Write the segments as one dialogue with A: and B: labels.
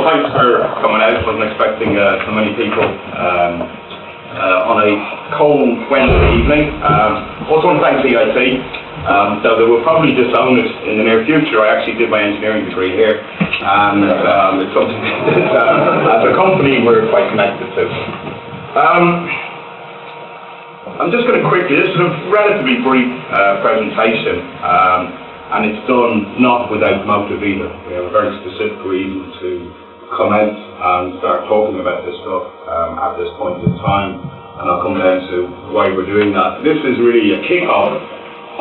A: well, thanks for coming out. I wasn't expecting so many people on a cold Wednesday evening. Also want to thank DIT. So they will probably disown it in the near future. I actually did my engineering degree here, and it's something that as a company we're quite connected to. I'm just going to quickly, this is a relatively brief presentation. And it's done not without motive either. We have a very specific reason to come out and start talking about this stuff at this point in time, and I'll come down to why we're doing that. This is really a kick-off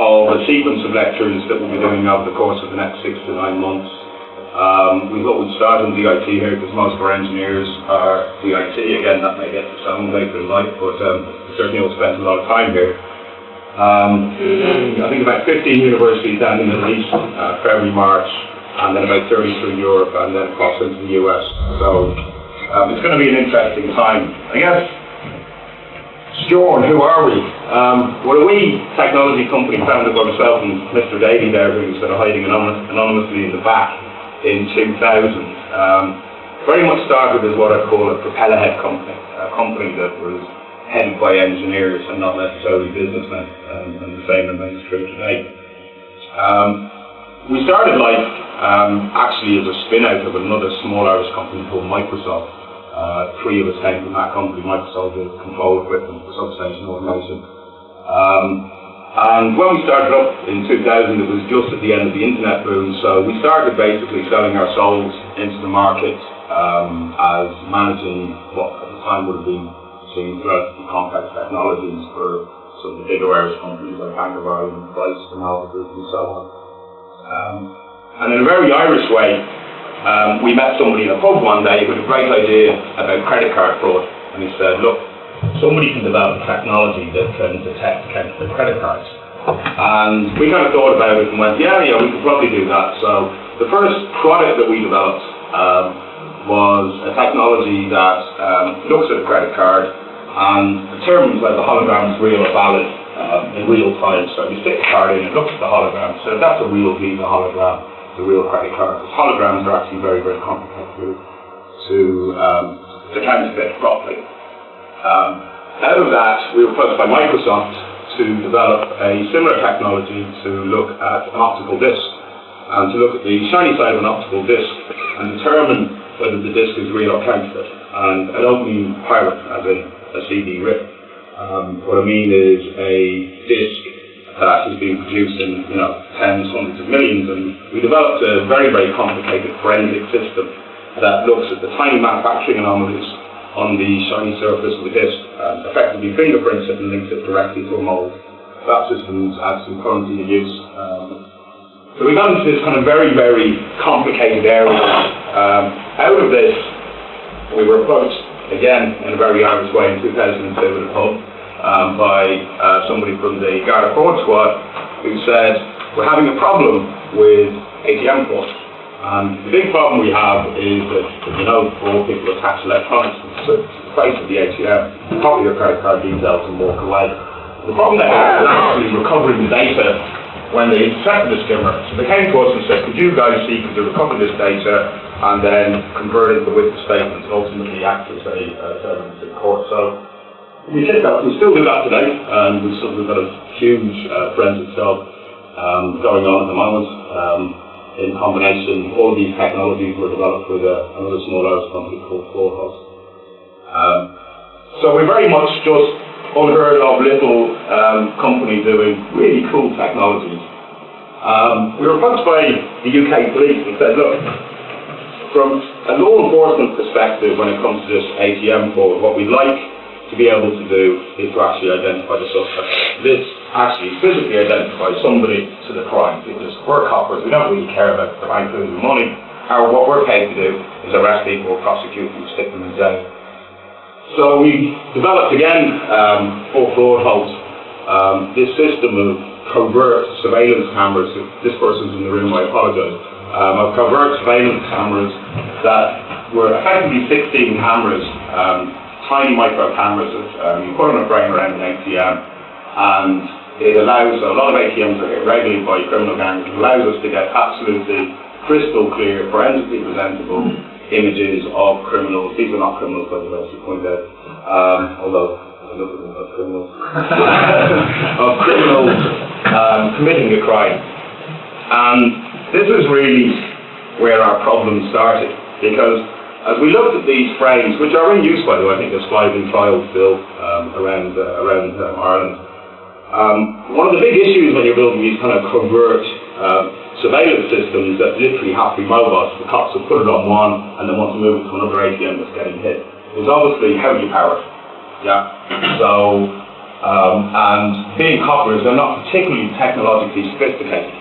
A: of a sequence of lectures that we'll be doing over the course of the next 6 to 9 months. We thought we'd start in DIT here because most of our engineers are DIT. Again, that may get to sound later in life, but we certainly all spent a lot of time here. I think about 15 universities down in the Middle East, February, March, and then about 30 through Europe, and then across into the US. So it's going to be an interesting time. I guess, Steorn, who are we? We're a wee technology company founded by myself and Mr. Daly there, who's sort of hiding anonymously in the back, in 2000. Very much started as what I'd call a propeller head company, a company that was headed by engineers and not necessarily businessmen, and the same remains true today. We started life actually as a spin-out of another small Irish company called Microsoft. 3 of us came from that company. Microsoft did control equipment for substation automation. And when we started up in 2000, it was just at the end of the internet boom, so we started basically selling our souls into the market as managing what at the time would have been seen relatively complex technologies for some of the bigger Irish companies like Bank of Ireland, Price, and Alpha Group, and so on. And in a very Irish way, we met somebody in a pub one day with a great idea about credit card fraud, and he said, look, somebody can develop technology that can detect counterfeit credit cards. And we kind of thought about it and went, yeah, we could probably do that. So the first product that we developed was a technology that looks at a credit card and determines whether the hologram is real or valid in real time. So you stick the card in, it looks at the hologram, so that's a real Visa hologram, the real credit card. Because holograms are actually very, very complicated to counterfeit properly. Out of that, we were approached by Microsoft to develop a similar technology to look at an optical disc, and to look at the shiny side of an optical disc and determine whether the disc is real or counterfeit. And I don't mean pirate as in a CD rip. What I mean is a disc that is being produced in tens, hundreds of millions, and we developed a very, very complicated forensic system that looks at the tiny manufacturing anomalies on the shiny surface of the disc and effectively fingerprints it and links it directly to a mold. That system's actually currently in use. So we got into this kind of very, very complicated area. Out of this, we were approached again in a very Irish way in 2002 at a pub by somebody from the Garda Fraud Squad who said, we're having a problem with ATM fraud. And the big problem we have is that, all people attach electronics to the face of the ATM, copy your credit card details and walk away. The problem they have is actually recovering the data when they intercepted the skimmer. So they came to us and said, could you guys see, could you recover this data and then convert it into witness statements and ultimately act as evidence in court. So we did that. We still do that today, and we've got a huge forensic job going on at the moment. In combination, all these technologies were developed with another small Irish company called Forehouse. So we're very much just unheard of little company doing really cool technologies. We were approached by the UK police and said, look, from a law enforcement perspective when it comes to this ATM fraud, what we'd like to be able to do is to actually identify the suspect. This actually physically identifies somebody to the crime, because we're coppers, we don't really care about the bank losing money. What we're paid to do is arrest people, prosecute them, stick them in jail. So we developed again, for fraud holes, this system of covert surveillance cameras. If this person's in the room, I apologise. Of covert surveillance cameras that were effectively 16 cameras, tiny micro cameras that you put on a frame around an ATM, and it allows, a lot of ATMs are hit regularly by criminal gangs, it allows us to get absolutely crystal clear, forensically presentable images of criminals. These are not criminals, by the way, to point out, although I look at them as criminals, of criminals committing a crime. And this is really where our problem started, because as we looked at these frames, which are in use, by the way, I think there's 5 in trial still around Ireland. One of the big issues when you're building these kind of covert surveillance systems that literally have to be mobile, so the cops will put it on one and then want to move it to another ATM that's getting hit, is obviously how do you power it? Yeah. So, and being coppers, they're not particularly technologically sophisticated.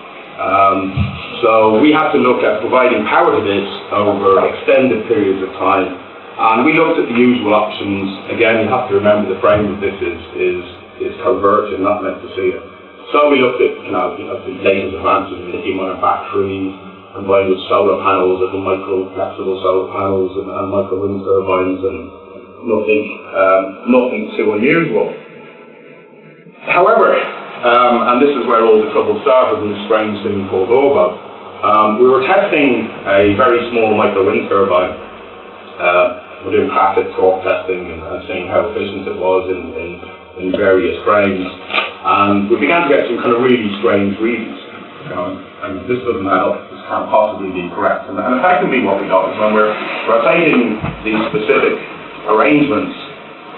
A: So we have to look at providing power to this over extended periods of time. And we looked at the usual options. Again, you have to remember the frame of this is covert, you're not meant to see it. So we looked at the latest advances in lithium-ion batteries, combined with solar panels, and micro-flexible solar panels and micro-wind turbines, and nothing too unusual. However, and this is where all the trouble started in this strange thing called orbo, we were testing a very small micro-wind turbine. We're doing classic torque testing and seeing how efficient it was in various frames. And we began to get some kind of really strange readings. And this doesn't add up, this can't possibly be correct. And effectively what we got is when we're rotating these specific arrangements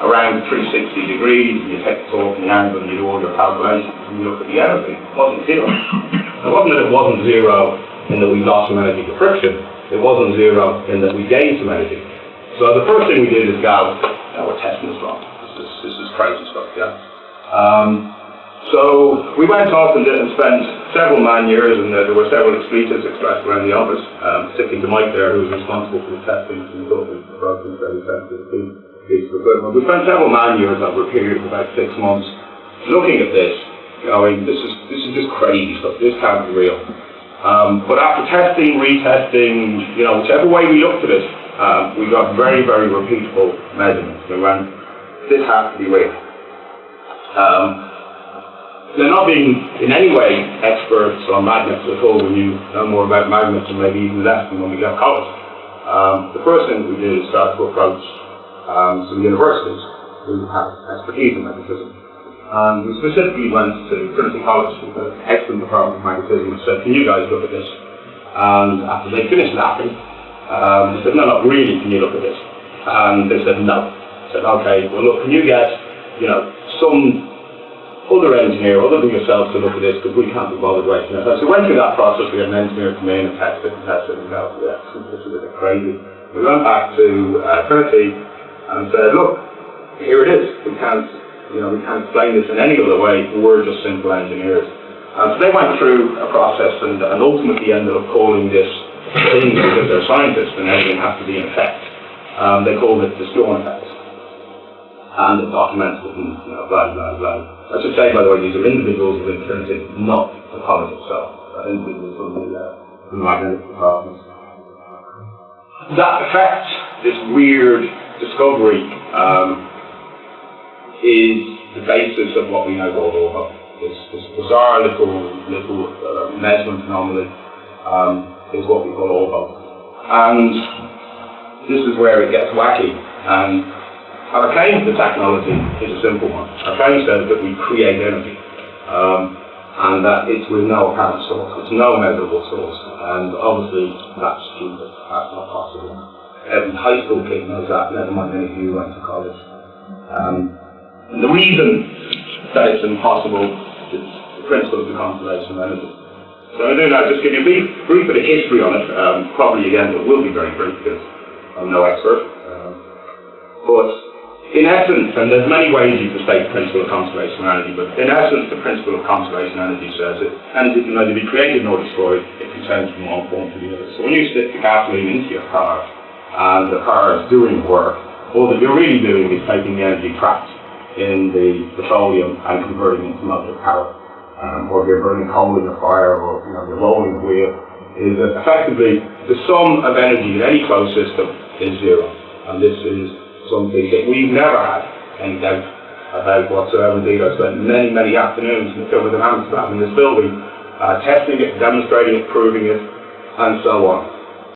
A: around 360 degrees, and you take the torque and the angle and you do all your calculations and you look at the energy, it wasn't zero. It wasn't that it wasn't zero in that we lost some energy to friction, it wasn't zero in that we gained some energy. So the first thing we did is go, we're testing this wrong. This is crazy stuff, yeah. So we went off and spent several man-years, and there were several expletives expressed around the office, particularly to Mike there, who was responsible for the testing and talking to the broken very sensitive piece of equipment. We spent several man-years over a period of about 6 months looking at this, going, this is just crazy stuff, this can't be real. But after testing, retesting, whichever way we looked at it, we got very, very repeatable measurements. We went, this has to be real. They're not being in any way experts on magnets at all. We knew no more about magnets and maybe even less than when we left college. The first thing we did is start to approach some universities who have expertise in magnetism. And we specifically went to Trinity College, an excellent department of magnetism, and said, can you guys look at this? And after they finished laughing, they said, no, really, can you look at this? And they said, no. I said, okay, well look, can you get, some other engineer, other than yourself, to look at this, because we can't be bothered waiting. So we went through that process. We had an engineer come in and test it and go, yeah, this is a bit crazy. We went back to Trinity and said, look, here it is. We can't explain this in any other way. We're just simple engineers. So they went through a process and ultimately ended up calling this thing, because they're scientists and everything has to be in effect. They called it the Steorn effect. And it documented it and blah, blah, blah. I should say, by the way, these are individuals within Trinity, not the college itself. Individuals from the magnetic department. That effect, this weird discovery, is the basis of what we now call orbo. This bizarre little measurement anomaly is what we call orbo. And this is where it gets wacky. And our claim to the technology is a simple one. Our claim says that we create energy, and that it's with no apparent source, it's no measurable source, and obviously that's stupid, that's not possible. Every high school kid knows that, never mind any of you who went to college. And the reason that it's impossible is the principle of the conservation of energy. So I'm going to now just give you a brief bit of history on it, probably again it will be very brief because I'm no expert, but in essence, and there's many ways you can state the principle of conservation of energy, but in essence the principle of conservation of energy says that energy can neither be created nor destroyed, it can change from one form to the other. So when you stick the gasoline into your car and the car is doing work, all that you're really doing is taking the energy trapped in the petroleum and converting it into motive power. Or if you're burning coal in your fire, or you're rolling the wheel, is that effectively the sum of energy in any closed system is zero. And this is something that we've never had any doubt about whatsoever. Indeed, I spent many, many afternoons in the thermodynamics lab in this building testing it, demonstrating it, proving it, and so on.